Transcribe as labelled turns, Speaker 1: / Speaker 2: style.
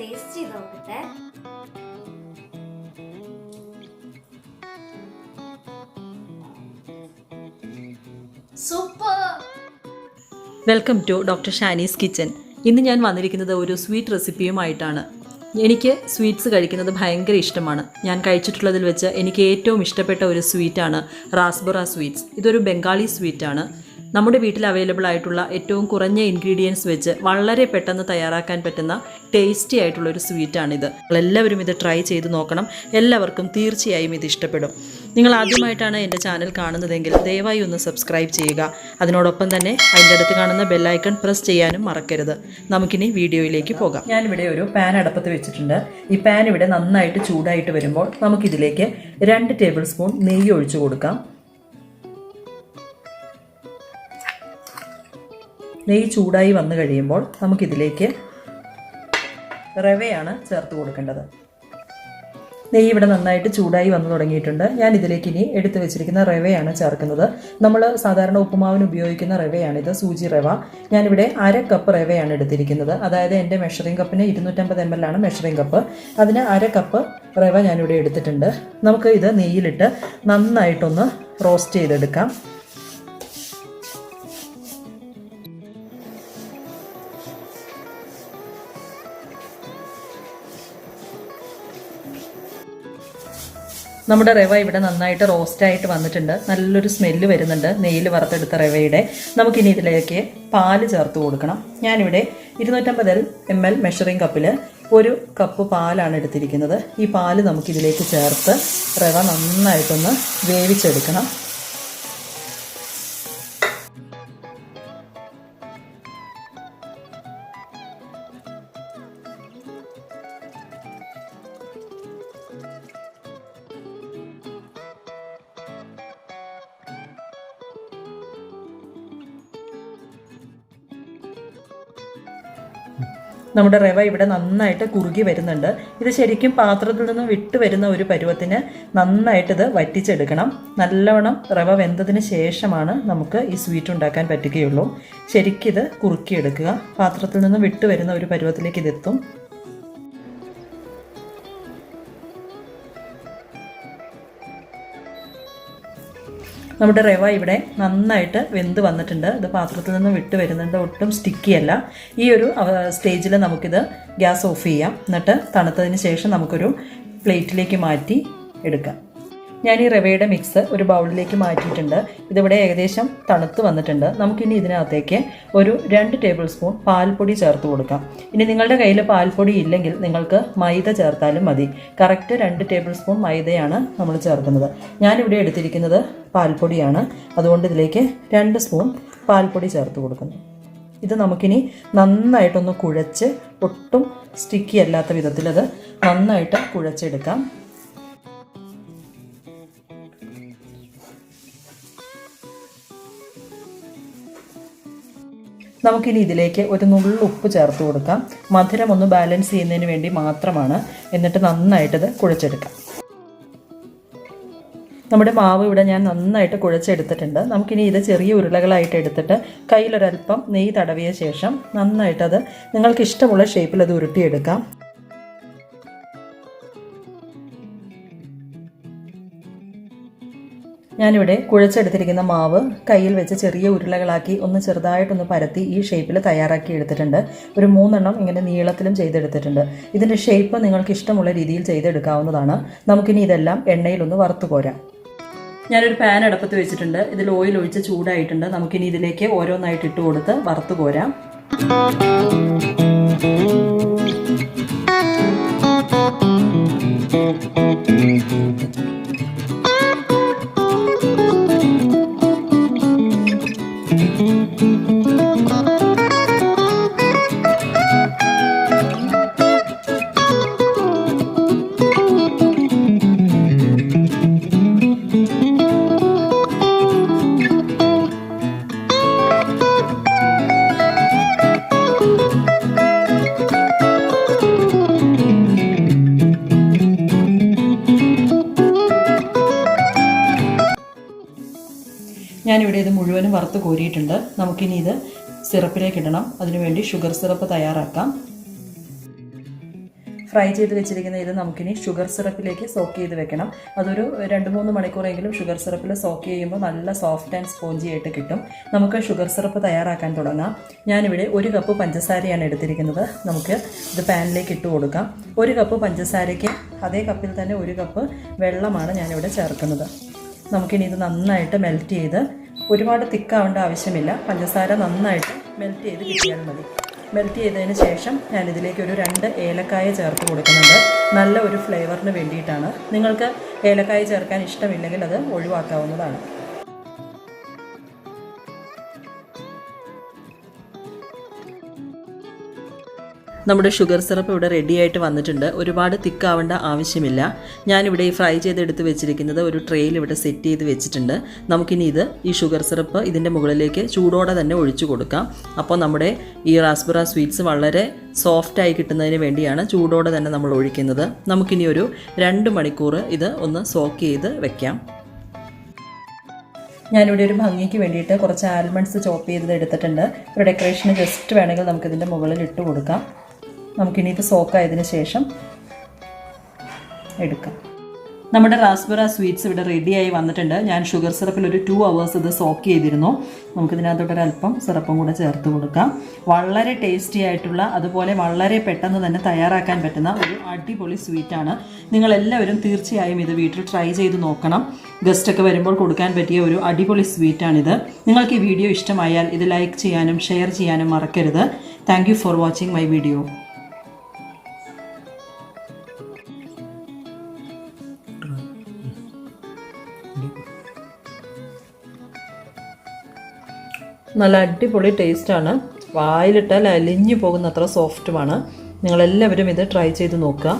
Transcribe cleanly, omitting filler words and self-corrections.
Speaker 1: Taste ചെയ്ത് നോക്കട്ടെ. Super.
Speaker 2: Welcome to doctor Shani's kitchen. ഇന്ന് ഞാൻ വന്നിരിക്കുന്നത് ഒരു സ്വീറ്റ് റെസിപ്പിയുമായിട്ടാണ്. എനിക്ക് സ്വീറ്റ്സ് കഴിക്കുന്നത് ഭയങ്കര ഇഷ്ടമാണ്. ഞാൻ കഴിച്ചിട്ടുള്ളതിൽ വെച്ച് എനിക്ക് ഏറ്റവും ഇഷ്ടപ്പെട്ട ഒരു സ്വീറ്റാണ് റാസ്ബറ സ്വീറ്റ്സ്. ഇതൊരു ബംഗാളി സ്വീറ്റാണ്. നമ്മുടെ വീട്ടിൽ അവൈലബിൾ ആയിട്ടുള്ള ഏറ്റവും കുറഞ്ഞ ഇൻഗ്രീഡിയൻസ് വെച്ച് വളരെ പെട്ടെന്ന് തയ്യാറാക്കാൻ പറ്റുന്ന ടേസ്റ്റി ആയിട്ടുള്ളൊരു സ്വീറ്റാണിത്. എല്ലാവരും ഇത് ട്രൈ ചെയ്ത് നോക്കണം. എല്ലാവർക്കും തീർച്ചയായും ഇത് ഇഷ്ടപ്പെടും. നിങ്ങൾ ആദ്യമായിട്ടാണ് എൻ്റെ ചാനൽ കാണുന്നതെങ്കിൽ ദയവായി ഒന്ന് സബ്സ്ക്രൈബ് ചെയ്യുക. അതിനോടൊപ്പം തന്നെ അതിൻ്റെ അടുത്ത് കാണുന്ന ബെല്ലൈക്കൺ പ്രസ് ചെയ്യാനും മറക്കരുത്. നമുക്കിനി വീഡിയോയിലേക്ക് പോകാം. ഞാനിവിടെ ഒരു പാൻ അടുപ്പത്ത് വെച്ചിട്ടുണ്ട്. ഈ പാൻ ഇവിടെ നന്നായിട്ട് ചൂടായിട്ട് വരുമ്പോൾ നമുക്കിതിലേക്ക് 2 ടേബിൾ സ്പൂൺ നെയ്യ് ഒഴിച്ചു കൊടുക്കാം. നെയ്യ് ചൂടായി വന്നു കഴിയുമ്പോൾ നമുക്കിതിലേക്ക് റവയാണ് ചേർത്ത് കൊടുക്കേണ്ടത്. നെയ്യ് ഇവിടെ നന്നായിട്ട് ചൂടായി വന്നു തുടങ്ങിയിട്ടുണ്ട്. ഞാൻ ഇതിലേക്ക് ഇനി എടുത്തു വെച്ചിരിക്കുന്ന റവയാണ് ചേർക്കുന്നത്. നമ്മൾ സാധാരണ ഉപ്പുമാവിന് ഉപയോഗിക്കുന്ന റവയാണിത്, സൂചി റവ. ഞാനിവിടെ 1/2 കപ്പ് റവയാണ് എടുത്തിരിക്കുന്നത്. അതായത് എൻ്റെ മെഷറിംഗ് കപ്പിന് 250 ml ആണ് മെഷറിംഗ് കപ്പ്. അതിന് 1/2 കപ്പ് റവ ഞാനിവിടെ എടുത്തിട്ടുണ്ട്. നമുക്ക് ഇത് നെയ്യിലിട്ട് നന്നായിട്ടൊന്ന് റോസ്റ്റ് ചെയ്തെടുക്കാം. നമ്മുടെ റവ ഇവിടെ നന്നായിട്ട് റോസ്റ്റായിട്ട് വന്നിട്ടുണ്ട്. നല്ലൊരു സ്മെല്ല് വരുന്നുണ്ട് നെയ്യിൽ വറുത്തെടുത്ത റവയുടെ. നമുക്കിനി ഇതിലേക്ക് പാല് ചേർത്ത് കൊടുക്കണം. ഞാനിവിടെ 250 ml മെഷറിംഗ് കപ്പിൽ 1 കപ്പ് പാലാണ് എടുത്തിരിക്കുന്നത്. ഈ പാല് നമുക്കിതിലേക്ക് ചേർത്ത് റവ നന്നായിട്ടൊന്ന് വേവിച്ചെടുക്കണം. നമ്മുടെ റവ ഇവിടെ നന്നായിട്ട് കുറുകി വരുന്നുണ്ട്. ഇത് ശരിക്കും പാത്രത്തിൽ നിന്ന് വിട്ട് വരുന്ന ഒരു പരുവത്തിന് നന്നായിട്ടിത് വറ്റിച്ചെടുക്കണം. നല്ലവണ്ണം റവ വെന്തതിന് ശേഷമാണ് നമുക്ക് ഈ സ്വീറ്റ് ഉണ്ടാക്കാൻ പറ്റുകയുള്ളൂ. ശരിക്കിത് കുറുക്കിയെടുക്കുക. പാത്രത്തിൽ നിന്ന് വിട്ട് വരുന്ന ഒരു പരുവത്തിലേക്ക് ഇതെത്തും. നമ്മുടെ റവ ഇവിടെ നന്നായിട്ട് വെന്ത് വന്നിട്ടുണ്ട്. ഇത് പാത്രത്തിൽ നിന്ന് വിട്ട് വരുന്നുണ്ട്, ഒട്ടും സ്റ്റിക്കിയല്ല. ഈ ഒരു സ്റ്റേജിൽ നമുക്കിത് ഗ്യാസ് ഓഫ് ചെയ്യാം. എന്നിട്ട് തണുത്തതിന് ശേഷം നമുക്കൊരു പ്ലേറ്റിലേക്ക് മാറ്റി എടുക്കാം. ഞാൻ ഈ റവയുടെ മിക്സ് ഒരു ബൗളിലേക്ക് മാറ്റിയിട്ടുണ്ട്. ഇതിവിടെ ഏകദേശം തണുത്ത് വന്നിട്ടുണ്ട്. നമുക്കിനി ഇതിനകത്തേക്ക് ഒരു 2 ടേബിൾ സ്പൂൺ പാൽപ്പൊടി ചേർത്ത് കൊടുക്കാം. ഇനി നിങ്ങളുടെ കയ്യിൽ പാൽപ്പൊടി ഇല്ലെങ്കിൽ നിങ്ങൾക്ക് മൈദ ചേർത്താലും മതി. കറക്റ്റ് 2 ടേബിൾ സ്പൂൺ മൈദയാണ് നമ്മൾ ചേർക്കുന്നത്. ഞാനിവിടെ എടുത്തിരിക്കുന്നത് പാൽപ്പൊടിയാണ്. അതുകൊണ്ട് ഇതിലേക്ക് 2 സ്പൂൺ പാൽപ്പൊടി ചേർത്ത് കൊടുക്കുന്നു. ഇത് നമുക്കിനി നന്നായിട്ടൊന്ന് കുഴച്ച്, ഒട്ടും സ്റ്റിക്കി അല്ലാത്ത വിധത്തിൽ അത് നന്നായിട്ട് കുഴച്ചെടുക്കാം. നമുക്കിനി ഇതിലേക്ക് ഒരു നുള്ളു ഉപ്പ് ചേർത്ത് കൊടുക്കാം. മധുരം ഒന്ന് ബാലൻസ് ചെയ്യുന്നതിന് വേണ്ടി മാത്രമാണ്. എന്നിട്ട് നന്നായിട്ടത് കുഴച്ചെടുക്കാം. നമ്മുടെ മാവ് ഇവിടെ ഞാൻ നന്നായിട്ട് കുഴച്ചെടുത്തിട്ടുണ്ട്. നമുക്കിനി ഇത് ചെറിയ ഉരുളകളായിട്ട് എടുത്തിട്ട് കയ്യിലൊരൽപ്പം നെയ്യ് തടവിയ ശേഷം നന്നായിട്ടത് നിങ്ങൾക്ക് ഇഷ്ടമുള്ള ഷേപ്പിൽ അത് ഉരുട്ടിയെടുക്കാം. ഞാനിവിടെ കുഴച്ചെടുത്തിരിക്കുന്ന മാവ് കയ്യിൽ വെച്ച് ചെറിയ ഉരുളകളാക്കി ഒന്ന് ചെറുതായിട്ടൊന്ന് പരത്തി ഈ ഷേപ്പിൽ തയ്യാറാക്കി എടുത്തിട്ടുണ്ട്. ഒരു 3 എണ്ണം ഇങ്ങനെ നീളത്തിലും ചെയ്തെടുത്തിട്ടുണ്ട്. ഇതിൻ്റെ ഷേപ്പ് നിങ്ങൾക്ക് ഇഷ്ടമുള്ള രീതിയിൽ ചെയ്തെടുക്കാവുന്നതാണ്. നമുക്കിനി ഇതെല്ലാം എണ്ണയിലൊന്ന് വറുത്ത് കോരാം. ഞാനൊരു പാൻ അടുപ്പത്ത് വെച്ചിട്ടുണ്ട്. ഇതിൽ ഓയിൽ ഒഴിച്ച് ചൂടായിട്ടുണ്ട്. നമുക്കിനി ഇതിലേക്ക് ഓരോന്നായിട്ട് ഇട്ട് കൊടുത്ത് വറുത്ത് കോരാം. ഞാനിവിടെ ഇത് മുഴുവനും വറുത്ത് കോരിയിട്ടുണ്ട്. നമുക്കിനി ഇത് സിറപ്പിലേക്ക് ഇടണം. അതിനുവേണ്ടി ഷുഗർ സിറപ്പ് തയ്യാറാക്കാം. ഫ്രൈ ചെയ്ത് വെച്ചിരിക്കുന്ന ഇത് നമുക്കിനി ഷുഗർ സിറപ്പിലേക്ക് സോക്ക് ചെയ്ത് വെക്കണം. അതൊരു 2-3 മണിക്കൂറെങ്കിലും ഷുഗർ സിറപ്പിൽ സോക്ക് ചെയ്യുമ്പോൾ നല്ല സോഫ്റ്റ് ആൻഡ് സ്പോഞ്ചി ആയിട്ട് കിട്ടും. നമുക്ക് ഷുഗർ സിറപ്പ് തയ്യാറാക്കാൻ തുടങ്ങാം. ഞാനിവിടെ 1 കപ്പ് പഞ്ചസാരയാണ് എടുത്തിരിക്കുന്നത്. നമുക്ക് ഇത് പാനിലേക്ക് ഇട്ട് കൊടുക്കാം. 1 കപ്പ് പഞ്ചസാരയ്ക്ക് അതേ കപ്പിൽ തന്നെ 1 കപ്പ് വെള്ളമാണ് ഞാനിവിടെ ചേർക്കുന്നത്. നമുക്കിനി ഇത് നന്നായിട്ട് മെൽറ്റ് ചെയ്ത്, ഒരുപാട് തിക്കാവേണ്ട ആവശ്യമില്ല, പഞ്ചസാര നന്നായിട്ട് മെൽറ്റ് ചെയ്ത് കിട്ടിയാൽ മതി. മെൽറ്റ് ചെയ്തതിന് ശേഷം ഞാനിതിലേക്ക് ഒരു 2 ഏലക്കായ ചേർത്ത് കൊടുക്കുന്നുണ്ട്. നല്ല ഒരു ഫ്ലേവറിന് വേണ്ടിയിട്ടാണ്. നിങ്ങൾക്ക് ഏലക്കായ ചേർക്കാൻ ഇഷ്ടമില്ലെങ്കിൽ അത് ഒഴിവാക്കാവുന്നതാണ്. നമ്മുടെ ഷുഗർ സിറപ്പ് ഇവിടെ റെഡി ആയിട്ട് വന്നിട്ടുണ്ട്. ഒരുപാട് തിക്കാവേണ്ട ആവശ്യമില്ല. ഞാനിവിടെ ഈ ഫ്രൈ ചെയ്തെടുത്ത് വെച്ചിരിക്കുന്നത് ഒരു ട്രേയിൽ ഇവിടെ സെറ്റ് ചെയ്ത് വെച്ചിട്ടുണ്ട്. നമുക്കിനി ഈ ഷുഗർ സിറപ്പ് ഇതിൻ്റെ മുകളിലേക്ക് ചൂടോടെ തന്നെ ഒഴിച്ചു കൊടുക്കാം. അപ്പോൾ നമ്മുടെ ഈ റാസ്ബറ സ്വീറ്റ്സ് വളരെ സോഫ്റ്റായി കിട്ടുന്നതിന് വേണ്ടിയാണ് ചൂടോടെ തന്നെ നമ്മൾ ഒഴിക്കുന്നത്. നമുക്കിനി ഒരു 2 മണിക്കൂർ ഇത് ഒന്ന് സോക്ക് ചെയ്ത് വെക്കാം. ഞാനിവിടെ ഒരു ഭംഗിക്ക് വേണ്ടിയിട്ട് കുറച്ച് ആൽമണ്ട്സ് ചോപ്പ് ചെയ്ത് എടുത്തിട്ടുണ്ട്. ഒരു ഡെക്കറേഷന് ജസ്റ്റ് വേണമെങ്കിൽ നമുക്കിതിൻ്റെ മുകളിൽ ഇട്ട് കൊടുക്കാം. നമുക്കിനി ഇത് സോക്കായതിന് ശേഷം എടുക്കാം. നമ്മുടെ റാസ്ബറ സ്വീറ്റ്സ് ഇവിടെ റെഡിയായി വന്നിട്ടുണ്ട്. ഞാൻ ഷുഗർ സിറപ്പിൽ ഒരു 2 hours ഇത് സോക്ക് ചെയ്തിരുന്നു. നമുക്കിതിനകത്തോട്ടൊരല്പം സിറപ്പും കൂടെ ചേർത്ത് കൊടുക്കാം. വളരെ ടേസ്റ്റി ആയിട്ടുള്ള, അതുപോലെ വളരെ പെട്ടെന്ന് തന്നെ തയ്യാറാക്കാൻ പറ്റുന്ന ഒരു അടിപൊളി സ്വീറ്റാണ്. നിങ്ങളെല്ലാവരും തീർച്ചയായും ഇത് വീട്ടിൽ ട്രൈ ചെയ്ത് നോക്കണം. ഗസ്റ്റൊക്കെ വരുമ്പോൾ കൊടുക്കാൻ പറ്റിയ ഒരു അടിപൊളി സ്വീറ്റാണിത്. നിങ്ങൾക്ക് ഈ വീഡിയോ ഇഷ്ടമായാൽ ഇത് ലൈക്ക് ചെയ്യാനും ഷെയർ ചെയ്യാനും മറക്കരുത്. Thank you for watching my video. നല്ല അടിപൊളി ടേസ്റ്റാണ്. വായിലിട്ടാൽ അലിഞ്ഞു പോകുന്നത്ര സോഫ്റ്റുമാണ്. നിങ്ങളെല്ലാവരും ഇത് ട്രൈ ചെയ്ത് നോക്കുക.